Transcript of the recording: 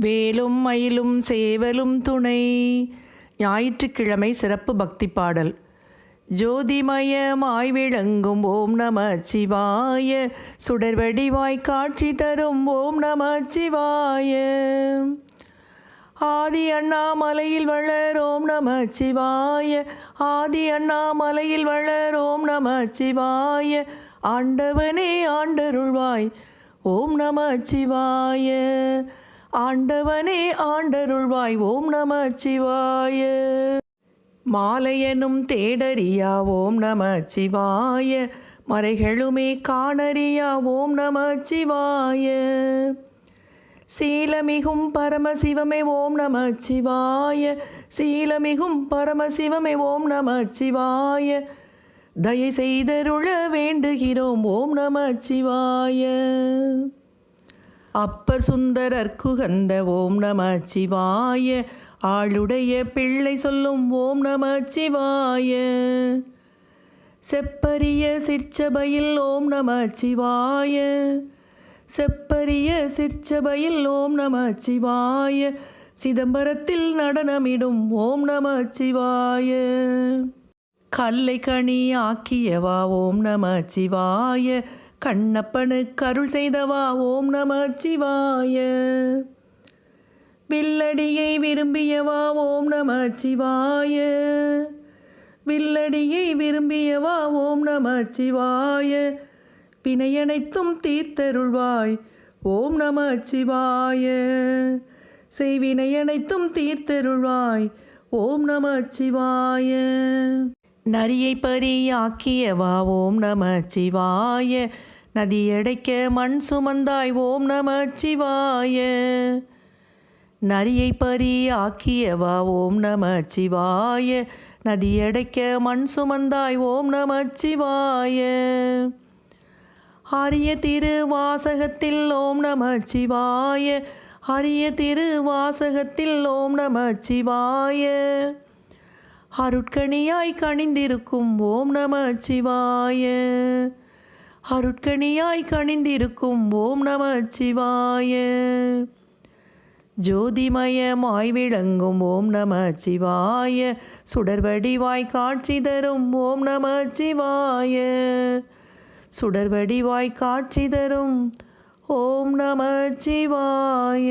வேலும் மயிலும் சேவலும் துணை. ஞாயிற்றுக்கிழமை சிறப்பு பக்தி பாடல். ஜோதிமயமாய் விளங்கும் ஓம் நம சிவாய, சுடர்வடிவாய் காட்சி தரும் ஓம் நம சிவாய. ஆதி அண்ணாமலையில் வளர் ஓம் நம சிவாய, ஆதி அண்ணாமலையில் வளர் ஓம் நம சிவாய. ஆண்டவனே ஆண்டருள்வாய் ஓம் நம சிவாய, ஆண்டவனே ஆண்டருள்வாய் ஓம் நம சிவாய. மாலையனும் தேடறியா ஓம் நம சிவாய, மறைகளுமே காணறியா ஓம் நம சிவாய. சீலமிகும் பரமசிவமே ஓம் நம சிவாய, சீலமிகும் பரமசிவமே ஓம் நம சிவாய. தயை செய்தருள வேண்டுகிறோம் ஓம் நம சிவாய. அப்பர் சுந்தரர் குகந்த ஓம் நம சிவாய, ஆளுடைய பிள்ளை சொல்லும் ஓம் நம சிவாய. செப்பரிய சிற்சபையில் ஓம் நம சிவாய, செப்பரிய சிற்சபையில் ஓம் நம சிவாய. சிதம்பரத்தில் நடனமிடும் ஓம் நம சிவாய. கல்லை கனி ஆக்கியவா ஓம் நம சிவாய, கண்ணப்பனுக்கு அருள் செய்தவா ஓம் நம சிவாய. வில்லடியை விரும்பியவா ஓம் நம சிவாய, வில்லடியை விரும்பியவா ஓம் நம சிவாய. வினையனைத்தும் தீர்த்தருள்வாய் ஓம் நம சிவாய, செய்வினையனைத்தும் தீர்த்தருள்வாய் ஓம் நம சிவாய. நரியை பரியாக்கியவா ஓம் நம சிவாய, நதியடைக்க மண் சுமந்தாய் ஓம் நம சிவாய. நரியை பரியாக்கியவா ஓம் நம சிவாய, நதியடைக்க மண் சுமந்தாய் ஓம் நம சிவாய. அரிய திருவாசகத்தில் ஓம் நம சிவாய, அரிய திருவாசகத்தில் ஓம் நம சிவாய. அருட்கணியாய் கணிந்திருக்கும் ஓம் நம சிவாய, அருட்கணியாய் கணிந்திருக்கும் ஓம் நம சிவாய. ஜோதிமயமாய் விளங்கும் ஓம் நம சிவாய, சுடர்வடிவாய் காட்சி தரும் ஓம் நம சிவாய, சுடர்வடிவாய் காட்சி தரும் ஓம் நம சிவாய.